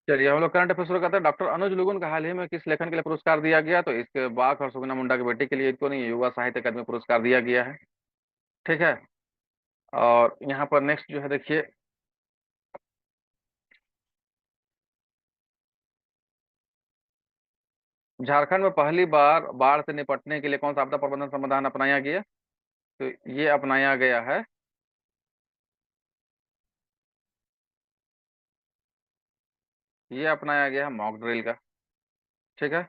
चलिए हम लोग करंट अफेयर शुरू करते हैं। डॉक्टर अनुज लुगुन का हाल ही में किस लेखन के लिए पुरस्कार दिया गया? तो इसके बाघ और सुगना मुंडा की बेटी के लिए इनको नहीं, युवा साहित्य अकादमी पुरस्कार दिया गया है। ठीक है। और यहाँ पर नेक्स्ट जो है देखिए, झारखंड में पहली बार बाढ़ से निपटने के लिए कौन सा आपदा प्रबंधन समाधान अपनाया गया? तो ये अपनाया गया है, ये अपनाया गया है मॉक ड्रिल का। ठीक है।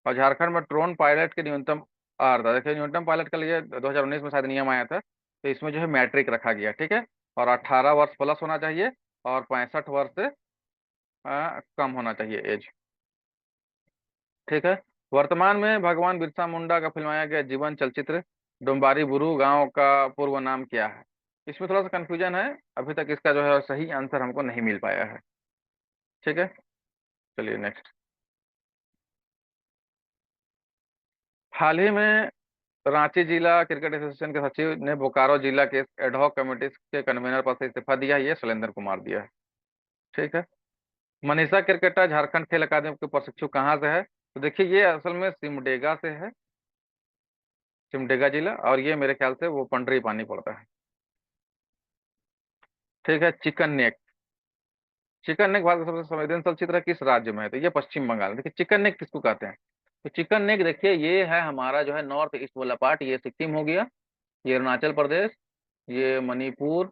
और झारखंड में ड्रोन पायलट के न्यूनतम अर्हता, देखिए न्यूनतम पायलट के लिए 2019 में शायद नियम आया था, तो इसमें जो है मैट्रिक रखा गया। ठीक है। और 18 वर्ष प्लस होना चाहिए, और 65 वर्ष से कम होना चाहिए एज। ठीक है। वर्तमान में भगवान बिरसा मुंडा का फिल्माया गया जीवन चलचित्र डोम्बारी बुरू गांव का पूर्व नाम क्या है? इसमें थोड़ा सा कंफ्यूजन है, अभी तक इसका जो है सही आंसर हमको नहीं मिल पाया है। ठीक है। चलिए नेक्स्ट। हाल ही में रांची जिला क्रिकेट एसोसिएशन के सचिव ने बोकारो जिला के एडहॉक कमेटी के कन्वीनर पद से इस्तीफा दिया है, ये शैलेंद्र कुमार दिया है। ठीक है। मनीषा क्रिकेटर झारखंड खेल अकादमी के प्रशिक्षु कहाँ से है? तो देखिए ये असल में सिमडेगा से है, सिमडेगा जिला, और ये मेरे ख्याल से वो पंडरी पानी पड़ता है। ठीक है। Chicken neck, chicken neck Bharat का सबसे संवेदनशील क्षेत्र है, किस राज्य में है? तो ये पश्चिम बंगाल। देखिए चिकन नेक किसको कहते हैं? तो चिकन नेक देखिए ये है हमारा जो है नॉर्थ ईस्ट वाला पार्ट, ये सिक्किम हो गया, ये अरुणाचल प्रदेश, ये मणिपुर,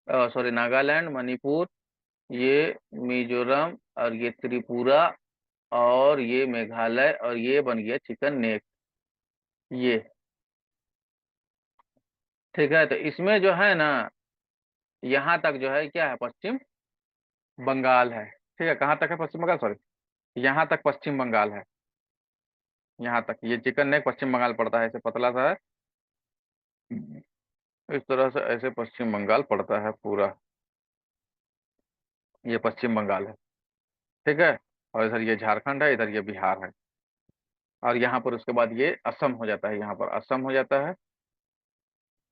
सॉरी नागालैंड, मणिपुर, ये मिजोरम, और ये त्रिपुरा, और ये मेघालय, और ये बन गया चिकन नेक, ये। ठीक है। तो इसमें जो है ना, यहाँ तक जो है क्या है, पश्चिम बंगाल है। ठीक है। कहाँ तक है पश्चिम बंगाल, सॉरी, यहाँ तक पश्चिम बंगाल है, यहाँ तक ये चिकन नेक पश्चिम बंगाल पड़ता है, ऐसे पतला सा है, इस तरह से ऐसे पश्चिम बंगाल पड़ता है पूरा, ये पश्चिम बंगाल है। ठीक है। और इधर ये झारखंड है, इधर ये बिहार है, और यहाँ पर उसके बाद ये असम हो जाता है, यहाँ पर असम हो जाता है,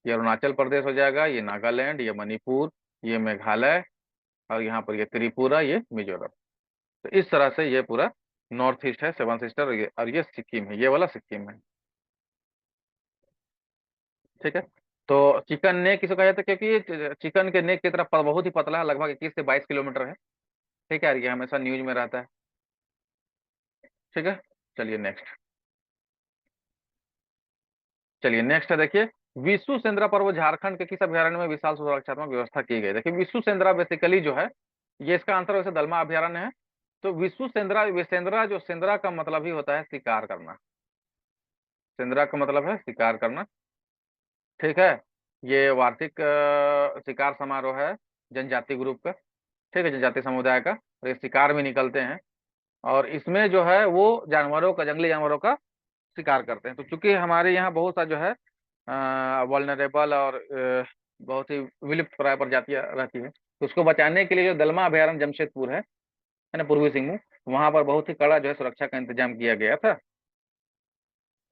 ये अरुणाचल प्रदेश हो जाएगा, ये नागालैंड, ये मणिपुर, ये मेघालय, और यहाँ पर ये त्रिपुरा, ये मिजोरम। तो इस तरह से ये पूरा नॉर्थ ईस्ट है, सेवन सिस्टर, और ये सिक्किम है, ये वाला सिक्किम है। ठीक है। तो चिकन नेक किसको कहा जाता है? क्योंकि ये चिकन के नेक की तरफ बहुत ही पतला है, लगभग 21 से 22 किलोमीटर है। ठीक है। और ये हमेशा न्यूज में रहता है। ठीक है। चलिए नेक्स्ट। चलिए नेक्स्ट है देखिए, विश्व सेंद्रा पर्व झारखंड के किस अभयारण्य में विशाल सुरक्षात्मक व्यवस्था की गई? देखिए विश्व सेंद्रा बेसिकली जो है, ये इसका आंसर वैसे दलमा अभयारण्य है। तो विश्व सेंद्रा, सेंद्रा जो सेंद्रा का मतलब ही होता है शिकार करना, सेंद्रा का मतलब है शिकार करना। ठीक है। ये वार्षिक शिकार समारोह है जनजाति ग्रुप का। ठीक है, जनजाति समुदाय का, और ये शिकार में निकलते हैं, और इसमें जो है वो जानवरों का, जंगली जानवरों का शिकार करते हैं। तो चूंकि हमारे यहाँ बहुत सा जो है वल्नरेबल और बहुत ही विलुप्त प्राय प्रजातियां रहती है, तो उसको बचाने के लिए जो दलमा अभयारण्य जमशेदपुर है ना, पूर्वी सिंहभूम, वहां पर बहुत ही कड़ा जो है सुरक्षा का इंतजाम किया गया था।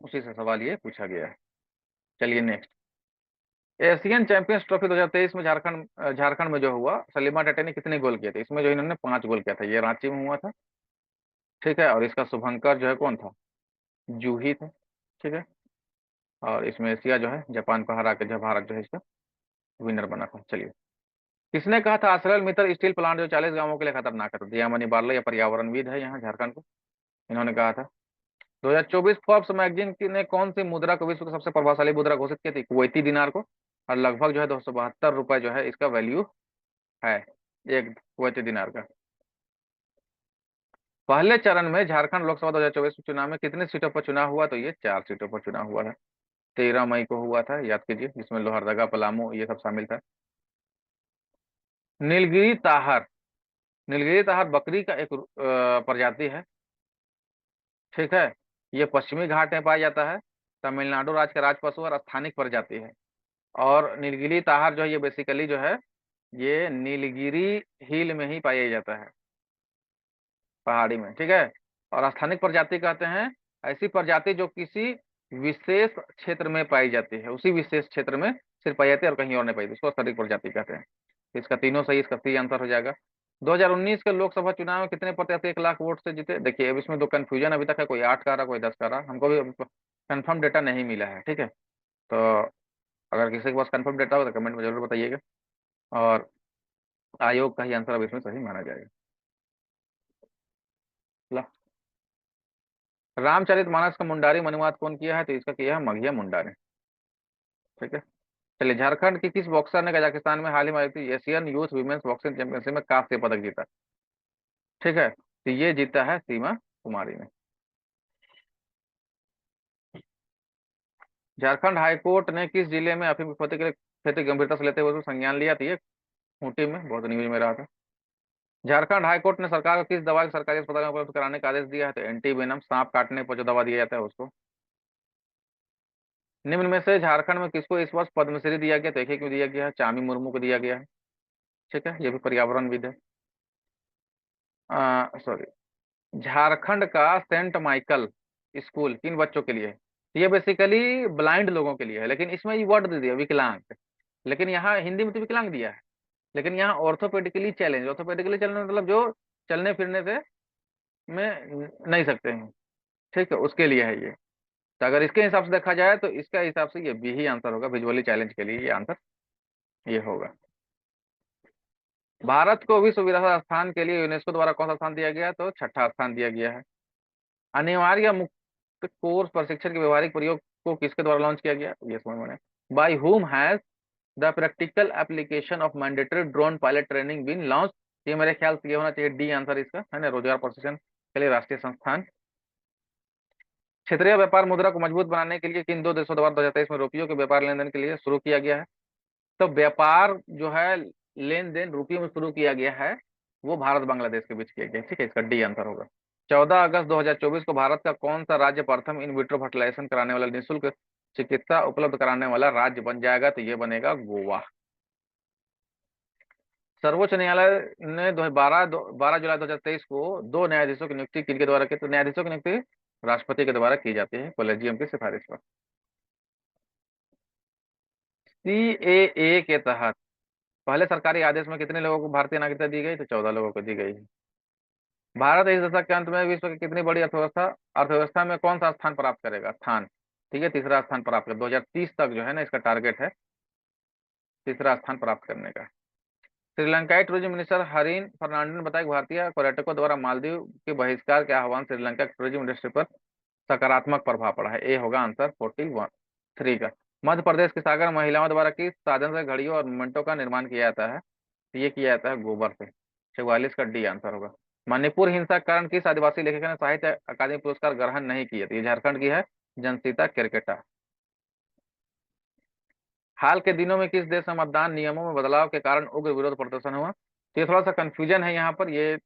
उसी से सवाल ये पूछा गया है। चलिए नेक्स्ट। एशियन चैंपियंस ट्रॉफी 2023 में झारखंड में जो हुआ, सलीमा टेटे ने कितने गोल किए थे? इसमें जो इन्होंने 5 गोल किया था, ये रांची में हुआ था। ठीक है। और इसका शुभंकर जो है कौन था? जूही थे। ठीक है। और इसमें एशिया जो है जापान को हरा के जो भारत जो है इसका विनर बना था। चलिए, किसने कहा था आश्रय मित्र स्टील प्लांट जो 40 गांवों के लिए खतरनाक है? तो दियामनी बार्ले, या पर्यावरणविद है यहाँ झारखंड के, इन्होंने कहा था। 2024 फोर्ब्स मैगजीन ने कौन सी मुद्रा को विश्व की सबसे प्रभावशाली मुद्रा घोषित की थी? कुवैती दिनार को, और लगभग जो है 272 रुपए जो है इसका वैल्यू है, एक कुवैती दिनार का। पहले चरण में झारखंड लोकसभा 2024 चुनाव में कितनी सीटों पर चुनाव हुआ? तो ये 4 सीटों पर चुनाव हुआ था। 13 मई को हुआ था, याद कीजिए, जिसमें लोहरदगा, पलामू ये सब शामिल था। नीलगिरी ताहर, नीलगिरी ताहर बकरी का एक प्रजाति है। ठीक है। ये पश्चिमी घाट में पाया जाता है, तमिलनाडु राज्य का राज पशु और स्थानिक प्रजाति है। और नीलगिरी ताहर जो है ये बेसिकली जो है, ये नीलगिरी हिल में ही पाया जाता है, पहाड़ी में। ठीक है। और स्थानिक प्रजाति कहते हैं ऐसी प्रजाति जो किसी विशेष क्षेत्र में पाई जाती है, उसी विशेष क्षेत्र में सिर्फ पाई जाती है और कहीं और नहीं पाई जाती, उसको स्थानिक प्रजाति कहते हैं। इसका तीनों सही, इसका सही आंसर हो जाएगा। 2019 के लोकसभा चुनाव में कितने प्रत्याशी 1 लाख वोट से जीते? देखिए अब इसमें दो कंफ्यूजन अभी तक है, कोई 8 का रहा, कोई 10 का रहा, हमको भी कंफर्म डेटा नहीं मिला है, ठीक है। तो अगर किसी के पास कंफर्म डेटा हो तो कमेंट में जरूर बताइएगा, और आयोग का ही आंसर अब इसमें सही माना जाएगा। ला, रामचरितमानस का मुंडारी में अनुवाद कौन किया है? तो इसका किया है मघिया मुंडा ने, ठीक है। चलिए, झारखंड की किस बॉक्सर ने कजाकिस्तान में हाल ही में आयोजित Asian youth women's boxing championship में कांस्य पदक जीता? ठीक है, तो ये जीता है सीमा कुमारी ने। झारखंड हाईकोर्ट ने किस जिले में अफीम की खेती गंभीरता से लेते हुए उसको संज्ञान लिया? था ये खूंटी में, बहुत न्यूज में रहा था। झारखंड हाईकोर्ट ने सरकार को किस दवा को सरकारी अस्पताल में उपलब्ध कराने का आदेश दिया है? तो एंटीवेनम, सांप काटने पर जो दवा दिया जाता है उसको। निम्न में से झारखंड में किसको इस वर्ष पद्मश्री दिया गया? देखिए क्यों दिया गया है, चामी मुर्मू को दिया गया है, ठीक है, ये भी पर्यावरणविद है। सॉरी, झारखंड का सेंट माइकल स्कूल किन बच्चों के लिए है? ये बेसिकली ब्लाइंड लोगों के लिए है, लेकिन इसमें ये वर्ड दे दिया विकलांग, लेकिन यहाँ हिंदी में तो विकलांग दिया है, लेकिन यहाँ ऑर्थोपेडिकली चैलेंज, ऑर्थोपेडिकली चैलेंज मतलब जो चलने फिरने से में नहीं सकते हैं, ठीक है, उसके लिए है ये। तो अगर इसके हिसाब से देखा जाए तो इसका हिसाब से ये बी ही आंसर होगा, विजुअली चैलेंज के लिए ये आंसर ये होगा। भारत को विश्व विरासत स्थान के लिए यूनेस्को द्वारा कौन सा स्थान दिया गया? तो छठा स्थान दिया गया है। अनिवार्य मुक्त कोर्स प्रशिक्षण के व्यवहारिक प्रयोग को किसके द्वारा लॉन्च किया गया? ये समझ में by whom has the practical application of mandatory drone pilot training been launch? ये मेरे ख्याल से ये होना चाहिए डी आंसर इसका, है ना, रोजगार प्रशिक्षण के लिए राष्ट्रीय संस्थान। क्षेत्रीय व्यापार मुद्रा को मजबूत बनाने के लिए किन दो देशों द्वारा 2023 में रुपयों के व्यापार लेन देन के लिए शुरू किया गया है? तो व्यापार जो है लेन देन रुपयों में शुरू किया गया है, वो भारत बांग्लादेश के बीच किया गया, ठीक है, इसका डी आंसर होगा। 14 अगस्त 2024 को भारत का कौन सा राज्य प्रथम इन विट्रो फर्टिलाइजेशन कराने वाला, निःशुल्क चिकित्सा उपलब्ध कराने वाला राज्य बन जाएगा? तो ये बनेगा गोवा। सर्वोच्च न्यायालय ने 12 जुलाई 2023 को दो न्यायाधीशों की नियुक्ति किनके द्वारा की? तो न्यायाधीशों की नियुक्ति राष्ट्रपति के द्वारा की जाती है कॉलेजियम की सिफारिश पर। सीएए के तहत पहले सरकारी आदेश में कितने लोगों को भारतीय नागरिकता दी गई? तो 14 लोगों को दी गई है। भारत इस दशक के अंत में विश्व की कितनी बड़ी अर्थव्यवस्था अर्थव्यवस्था में कौन सा स्थान प्राप्त करेगा? स्थान, ठीक है, तीसरा स्थान प्राप्त कर 2030 तक जो है ना, इसका टारगेट है तीसरा स्थान प्राप्त करने का। श्रीलंकाई टूरिज्म मिनिस्टर हरीन फर्नांडिस ने बताया कि भारतीय पर्यटकों द्वारा मालदीव के बहिष्कार के आह्वान श्रीलंका की टूरिज्म इंडस्ट्री पर सकारात्मक प्रभाव पड़ा है। ए होगा आंसर 43 का। मध्य प्रदेश के सागर में महिलाओं द्वारा किस साधन से घड़ियों और मिनटों का निर्माण किया जाता है? तो ये किया जाता है गोबर से। 44 का डी आंसर होगा। मणिपुर हिंसा के कारण किस आदिवासी लेखक ने साहित्य अकादमी पुरस्कार ग्रहण नहीं किया? तो ये झारखंड की है जनसीता केरकेटा। हाल के दिनों में किस देश में मतदान नियमों में बदलाव के कारण उग्र विरोध प्रदर्शन हुआ? तो ये थोड़ा सा कंफ्यूजन है यहाँ पर, ये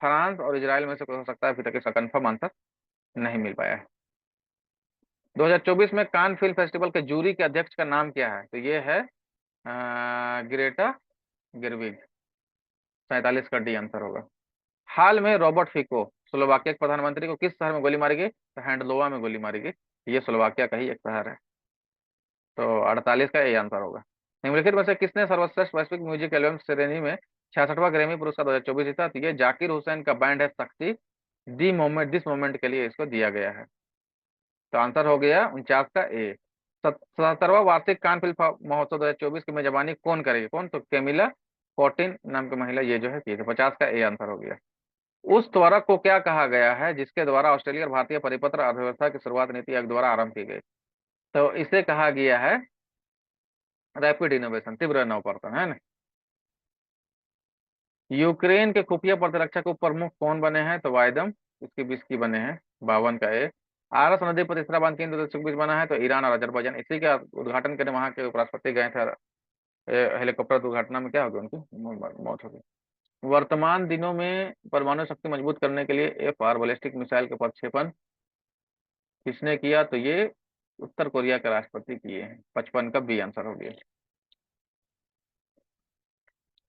फ्रांस और इजराइल में से कोई हो सकता है, अभी तक इसका कंफर्म आंसर नहीं मिल पाया है। 2024 में कान फिल्म फेस्टिवल के जूरी के अध्यक्ष का नाम क्या है? तो ये है ग्रेटा गिरविग। 47 का डी आंसर होगा। हाल में रॉबर्ट फिको स्लोवाकिया के प्रधानमंत्री को किस शहर में गोली मारी गई? तो हैंडलोवा में गोली मारी गई, ये स्लोवाकिया का ही एक शहर है। तो 48 का ये आंसर होगा। निम्नलिखित में से किसने सर्वश्रेष्ठ वैश्विक म्यूजिक एल्बम श्रेणी में 66वां ग्रैमी पुरस्कार 2024 जीता? तो ये जाकिर हुसैन का बैंड है शक्ति, दी मोमेंट दिस मोमेंट के लिए इसको दिया गया है। तो आंसर हो गया 49 का ए। 77वां वार्षिक कान फिल्म महोत्सव 2024 की मेजबानी कौन करेगी? कौन? तो कैमिला कोटिन नाम की महिला ये जो है की 50 का ए आंसर हो गया। उस त्वरक को क्या कहा गया है जिसके द्वारा ऑस्ट्रेलिया और भारतीय परिपत्र अर्थव्यवस्था की शुरुआत नीति आयोग द्वारा आरंभ की गई? तो इसे कहा गया है रैपिड इनोवेशन, तीव्र नवप्रवर्तन, है ना। यूक्रेन के खुफिया प्रतिरक्षक उप प्रमुख कौन बने हैं? तो वाइदम इसके 20 की बने हैं, 52 का ए। आरस नदी पर तीसरा बांध किन दो देशों के बीच बना है? तो ईरान और अजरबैजान। इसी का उद्घाटन करने वहां के उपराष्ट्रपति गए थे, हेलीकॉप्टर दुर्घटना में क्या हो गया, उनकी मौत हो गई। वर्तमान दिनों में परमाणु शक्ति मजबूत करने के लिए एफआर बैलिस्टिक मिसाइल का प्रक्षेपण किसने किया? तो ये उत्तर कोरिया के राष्ट्रपति किए हैं। 55 का बी आंसर हो गया।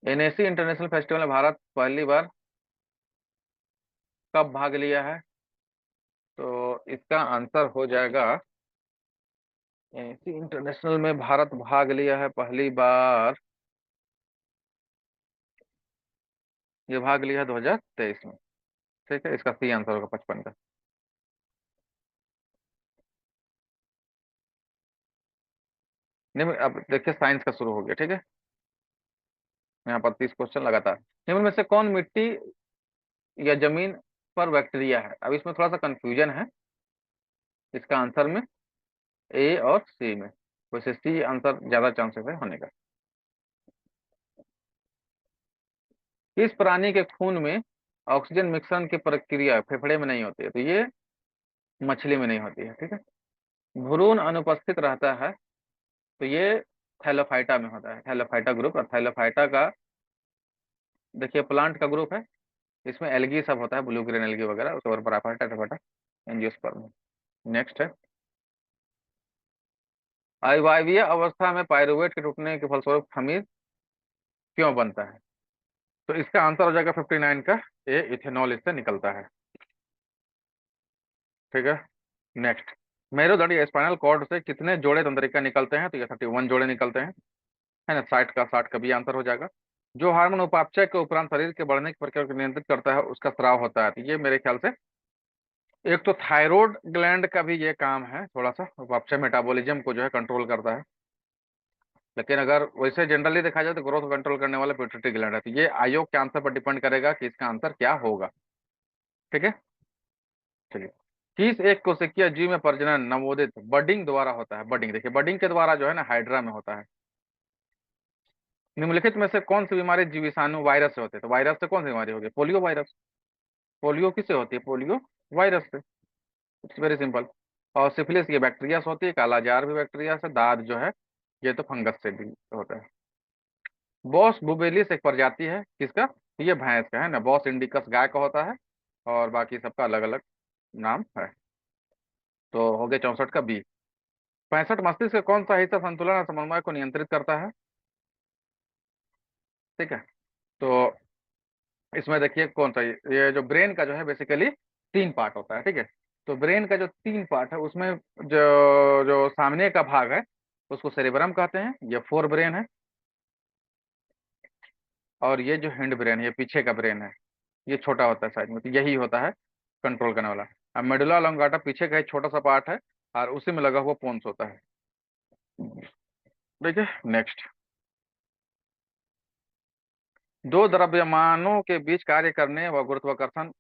एनएसी इंटरनेशनल फेस्टिवल में भारत पहली बार कब भाग लिया है? तो इसका आंसर हो जाएगा एनएसी इंटरनेशनल में भारत भाग लिया है पहली बार ये भाग लिया 2023 में। ठीक है, इसका सी आंसर होगा 55 का। नहीं, अब देखिए साइंस का शुरू हो गया। ठीक है, यहाँ पर 30 क्वेश्चन लगातार। निम्न में से कौन मिट्टी या जमीन पर बैक्टीरिया है? अब इसमें थोड़ा सा कंफ्यूजन है इसका आंसर में, ए और सी में। वैसे सी आंसर ज्यादा चांसेस है होने का। किस प्राणी के खून में ऑक्सीजन मिश्रण की प्रक्रिया फेफड़े में नहीं होती है? तो ये मछली में नहीं होती है। ठीक है, भ्रूण अनुपस्थित रहता है, तो ये थैलोफाइटा में होता है, थैलोफाइटा ग्रुप। और थैलोफाइटा का देखिए प्लांट का ग्रुप है, इसमें एल्गी सब होता है, ब्लू ग्रीन एल्गी वगैरह, उसके ऊपर पराफाइटा टेफाइटा एंजियोस्पर्म। नेक्स्ट है, अवायवीय अवस्था में पायरुवेट के टूटने के फलस्वरूप खमीर क्यों बनता है? तो इसका आंसर हो जाएगा 59 का, ये इथेनॉल इससे निकलता है। ठीक है, नेक्स्ट, मेरुदंड या स्पाइनल कॉर्ड से कितने जोड़े तंत्रिका निकलते हैं? तो ये 31 जोड़े निकलते हैं, है ना। 60 का भी आंसर हो जाएगा। जो हार्मोन उपापचय के उपरांत शरीर के बढ़ने की प्रक्रिया को नियंत्रित करता है, उसका स्राव होता है। तो ये मेरे ख्याल से एक तो थायराइड ग्लैंड का भी ये काम है, थोड़ा सा उपापचय मेटाबॉलिज्म को जो है कंट्रोल करता है। लेकिन अगर वैसे जनरली देखा जाए तो ग्रोथ कंट्रोल करने वाला पिट्यूटरी ग्लैंड है। तो ये आयोग के आंसर पर डिपेंड करेगा कि इसका आंसर क्या होगा। ठीक है, चलिए। किस एक कोशिकीय जीव में प्रजनन नवोदित बडिंग द्वारा होता है? बडिंग देखिए, बडिंग के द्वारा जो है ना हाइड्रा में होता है। निम्नलिखित में से कौन सी बीमारी जीवाणु वायरस से होती है? तो वायरस से कौन सी बीमारी होगी? Polio virus. पोलियो किससे होती है? पोलियो वायरस से। It's very simple. और सिफिलिस ये बैक्टीरिया से होती है, कालाजार भी बैक्टीरिया से, दाद जो है ये तो फंगस से भी होता है। बॉस बुबेलिस एक प्रजाति है किसका? ये भैंस का है ना। बॉस इंडिकस गाय का होता है, और बाकी सबका अलग अलग नाम है। तो हो गया 64 का बी। 65 मस्तिष्क का कौन सा हिस्सा संतुलन और समन्वय को नियंत्रित करता है? ठीक है, तो इसमें देखिए कौन सा, ये जो ब्रेन का जो है बेसिकली 3 पार्ट होता है। ठीक है, तो ब्रेन का जो 3 पार्ट है उसमें जो जो सामने का भाग है उसको सेरेब्रम कहते हैं, ये फोर ब्रेन है। और ये जो हिंड ब्रेन है, ये पीछे का ब्रेन है, ये छोटा होता है साइड में, तो यही होता है कंट्रोल करने वाला। अब मेडुला ऑब्लांगेटा पीछे का एक छोटा सा पार्ट है, और उसी में लगा हुआ पोन्स होता है। ठीक है, नेक्स्ट, दो द्रव्यमानों के बीच कार्य करने व गुरुत्वाकर्षण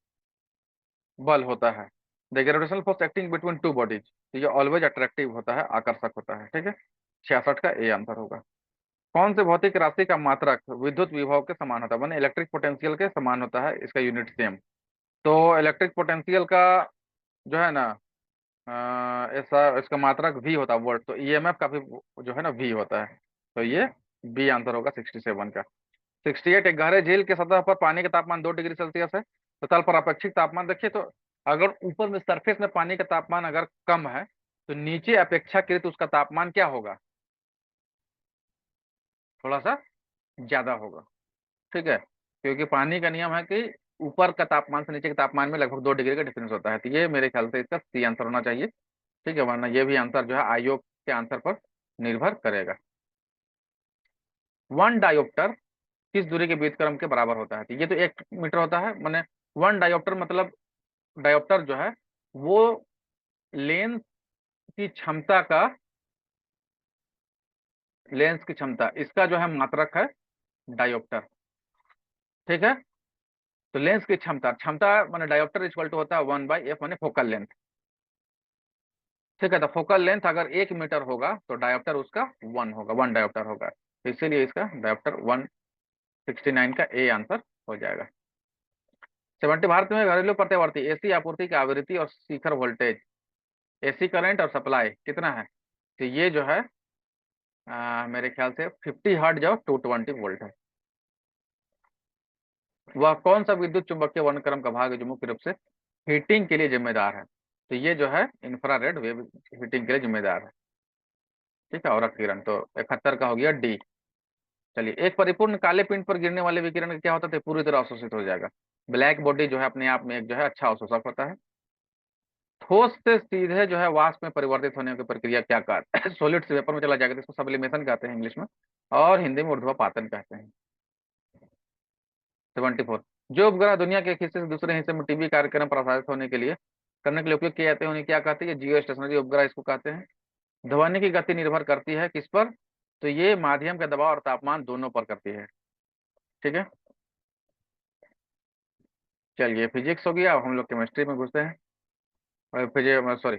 बल होता है। The gravitational force acting between two bodies, ये ऑलवेज अट्रैक्टिव होता है, आकर्षक होता है। ठीक है, 66 का ए आंसर होगा। कौन से भौतिक राशि का मात्रक विद्युत विभव के समान होता है? माने इलेक्ट्रिक पोटेंशियल के समान होता है, इसका यूनिट सेम। तो इलेक्ट्रिक पोटेंशियल का जो है ना ऐसा, इसका मात्रक वी होता है वोल्ट, तो ईएमएफ का भी जो है ना वी होता है। तो ये बी आंसर होगा 67 का। 68, एक गहरे झील के सतह पर पानी का तापमान 2 डिग्री सेल्सियस है, तो तल पर अपेक्षित तापमान देखिए। तो अगर ऊपर में सरफेस में पानी का तापमान अगर कम है, तो नीचे अपेक्षाकृत उसका तापमान क्या होगा? थोड़ा सा ज्यादा होगा। ठीक है, क्योंकि पानी का नियम है कि ऊपर का तापमान से नीचे के तापमान में लगभग 2 डिग्री का डिफरेंस होता है। तो ये मेरे ख्याल से इसका सी आंसर होना चाहिए। ठीक है, वरना ये भी आंसर जो है आयोग के आंसर पर निर्भर करेगा। 1 डायोप्टर किस दूरी के व्युत्क्रम के बराबर होता है? तो ये तो 1 मीटर होता है। मैंने 1 डायोप्टर मतलब डायोप्टर जो है वो लेंस की क्षमता का, लेंस की क्षमता इसका जो है मात्रक है डायोप्टर। ठीक है, तो लेंस की क्षमता, क्षमता माने डायोप्टर इक्वल टू होता है 1/f माने फोकल लेंथ। ठीक है, तो फोकल लेंथ अगर 1 मीटर होगा तो डायोप्टर उसका 1 होगा। तो इसीलिए इसका डायोप्टर 169 का ए आंसर हो जाएगा। 70, भारत में घरेलू प्रत्यावर्ती एसी आपूर्ति की आवृत्ति और शिखर वोल्टेज, एसी करंट और सप्लाई कितना है? तो ये जो है मेरे ख्याल से 50 हर्ट्ज और 220 वोल्ट है। वह कौन सा विद्युत चुंबकीय वर्णक्रम का भाग है जो मुख्य रूप से हीटिंग के लिए जिम्मेदार है? तो ये जो है इंफ्रारेड वेव हीटिंग के लिए जिम्मेदार है। ठीक है, और किरण तो 71 का हो गया डी। चलिए, एक परिपूर्ण काले पिंड पर गिरने वाले विकिरण क्या होता है? तो पूरी तरह अवशोषित हो जाएगा। ब्लैक बॉडी जो है अपने आप में एक जो है अच्छा अवशोषक होता है। ठोस से सीधे जो है वाष्प में परिवर्तित होने की प्रक्रिया क्या कहते हैं? सॉलिड से वेपर में चला जाएगा, तो इसको सब्लिमेशन कहते हैं इंग्लिश में, और हिंदी में ऊर्ध्वापातन कहते हैं। 74, जो उपग्रह दुनिया के एक हिस्से से दूसरे हिस्से में टीवी कार्यक्रम प्रसारित होने के लिए करने के लिए उपयोग किए जाते हैं उन्हें क्या कहते हैं? जियो स्टेशनरी उपग्रह इसको कहते हैं। ध्वनि की गति निर्भर करती है किस पर? तो ये माध्यम के दबाव और तापमान दोनों पर करती है। ठीक है, चलिए फिजिक्स हो गया, अब हम लोग केमिस्ट्री में घुसते हैं। और फिजिक्स सॉरी,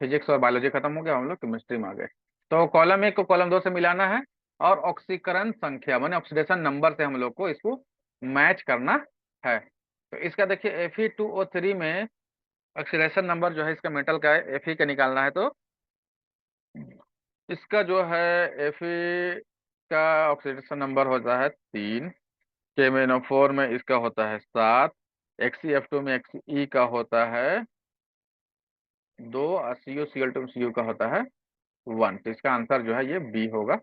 फिजिक्स और बायोलॉजी खत्म हो गया, हम लोग केमिस्ट्री में आ गए। तो कॉलम 1 को कॉलम 2 से मिलाना है और ऑक्सीकरण संख्या माने ऑक्सीडेशन नंबर से हम लोग को इसको मैच करना है। तो इसका देखिए Fe2O3 में ऑक्सीडेशन नंबर जो है इसका मेटल का है, Fe का निकालना है। तो इसका जो है Fe का ऑक्सीडेशन नंबर होता है 3, KMnO4 में इसका होता है 7, XeF2 में Xe का होता है 2 और CuCl2 में Cu का होता है 1। तो इसका आंसर जो है ये बी होगा।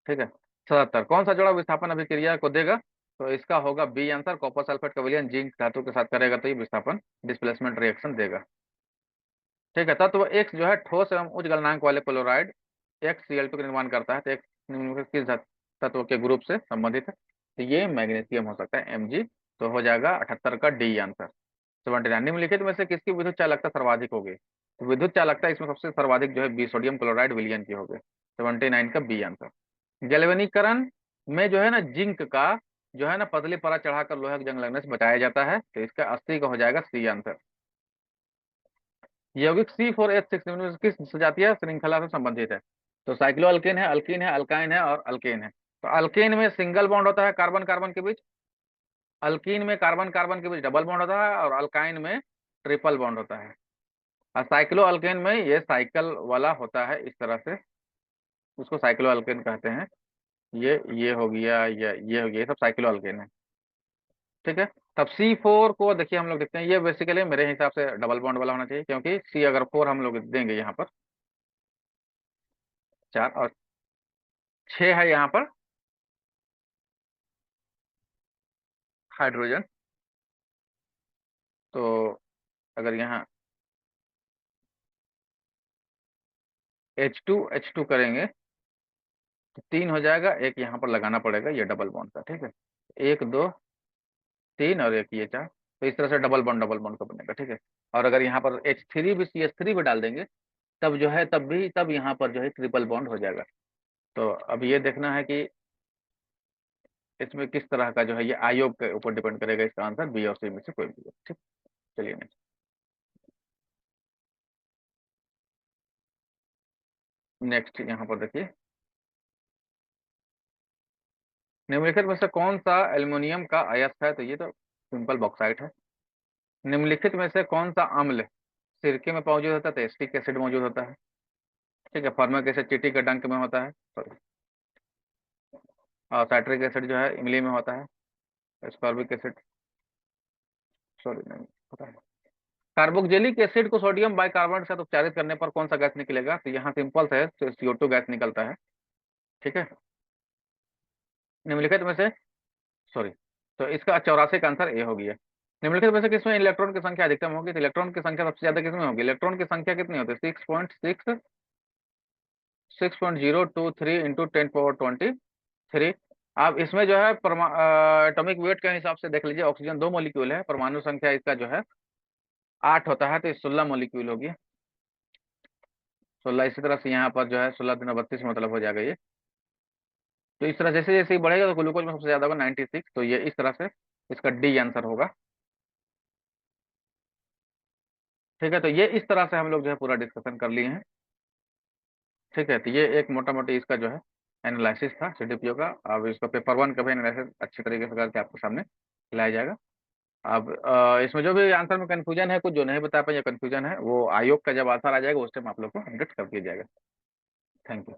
ठीक है, 77 कौन सा जोड़ा विस्थापन अभिक्रिया को देगा? तो इसका होगा बी आंसर, कॉपर सल्फेट का विलयन जिंक धातु के साथ करेगा तो ये विस्थापन डिस्प्लेसमेंट रिएक्शन देगा। ठीक है, तत्व एक्स जो है ठोस एवं उच्च गलनांक वाले क्लोराइड XCl2 का निर्माण करता है। तो एक निम्नलिखित किस तत्व के ग्रुप से संबंधित है? तो ये मैग्नीशियम हो सकता है Mg। तो हो जाएगा 78 का डी आंसर। 79 निम्नलिखित में से किसकी विद्युत चालकता सर्वाधिक होगी? तो विद्युत चालकता इसमें सबसे सर्वाधिक जो है बी सोडियम क्लोराइड विलयन की होगी। 79 का बी आंसर। गैल्वेनीकरण में जो है ना जिंक का जो है ना पतली परत चढ़ाकर लोहे की जंग लगने से बचाया जाता है। तो इसका 80 का हो जाएगा सी आंसर। यौगिक C4H6 निम्न में से किस सजातीय श्रृंखला से संबंधित है? तो साइक्लो अल्कीन है, अल्काइन है और अल्केन है। तो अल्केन में सिंगल बॉन्ड होता है कार्बन कार्बन के बीच, अल्कीन में कार्बन कार्बन के बीच डबल बॉन्ड होता है और अल्काइन में ट्रिपल बॉन्ड होता है। और साइक्लो अल्केन में ये साइकिल वाला होता है इस तरह से, उसको साइक्लो अल्केन कहते हैं। ये हो गया, ये हो गया, ये सब साइक्लो अल्केन है। ठीक है, तब C4 को देखिए हम लोग देखते हैं, ये बेसिकली मेरे हिसाब से डबल बॉन्ड वाला होना चाहिए, क्योंकि C अगर 4 हम लोग देंगे यहाँ पर 4 और 6 है यहाँ पर हाइड्रोजन। तो अगर यहाँ H2 करेंगे तो 3 हो जाएगा, एक यहाँ पर लगाना पड़ेगा ये डबल बॉन्ड का। ठीक है, 1 2 3 और एक ये 4। तो इस तरह से डबल बॉन्ड का बनेगा। ठीक है, और अगर यहाँ पर H3 भी CH3 भी डाल देंगे तब जो है तब यहाँ पर जो है ट्रिपल बॉन्ड हो जाएगा। तो अब ये देखना है कि इसमें किस तरह का जो है ये आयोग के ऊपर डिपेंड करेगा, इसका आंसर बी और सी में से कोई भी है। ठीक, चलिए नेक्स्ट। नेक्स्ट यहाँ पर देखिए, निम्नलिखित में से कौन सा एल्युमिनियम का अयस्क है? तो ये तो सिंपल बॉक्साइट है। निम्नलिखित में से कौन सा अम्ल सिरके में मौजूद होता है? तो एसिटिक एसिड मौजूद होता है। ठीक है, फॉर्मिक एसिड चींटी के डंक में होता है, सॉरी। और साइट्रिक एसिड जो है इमली में होता है। एस्कॉर्बिक एसिड सॉरी नहीं होता है। कार्बोक्जिलिक एसिड को सोडियम बाइकार्बोनेट के साथ उपचारित करने पर कौन सा गैस निकलेगा? तो यहाँ सिंपल है, तो CO2 गैस निकलता है। ठीक है, निम्नलिखित में से सॉरी, तो इसका 84 का आंसर ए हो गया। निम्नलिखित में से किसमें इलेक्ट्रॉन की संख्या अधिकतम होगी? तो इलेक्ट्रॉन की संख्या सबसे ज्यादा किसमें होगी? इलेक्ट्रॉन की संख्या कितनी होती है? 6.023 इंटू 10^23। आप इसमें जो है एटॉमिक वेट के हिसाब से देख लीजिए, ऑक्सीजन 2 मॉलिक्यूल है, परमाणु संख्या इसका जो है 8 होता है, तो 16 मॉलिक्यूल होगी। 16, इसी तरह से यहाँ पर जो है 16 दिन 32 मतलब हो जाएगा ये। तो इस तरह जैसे जैसे ही बढ़ेगा तो ग्लूकोज में सबसे ज्यादा होगा 96। तो ये इस तरह से इसका डी आंसर होगा। ठीक है, तो ये इस तरह से हम लोग जो है पूरा डिस्कशन कर लिए हैं। ठीक है, तो ये एक मोटा मोटी इसका जो है एनालिसिस था CDPO का। अब इसका पेपर 1 का भी एनालिसिस अच्छे तरीके से करके आपके सामने लाया जाएगा। अब इसमें जो भी आंसर में कंफ्यूजन है, कुछ जो नहीं बता पाए या कंफ्यूजन है, वो आयोग का जब आंसर आ जाएगा उस टाइम आप लोग को अपडेट कर दिया जाएगा। Thank you.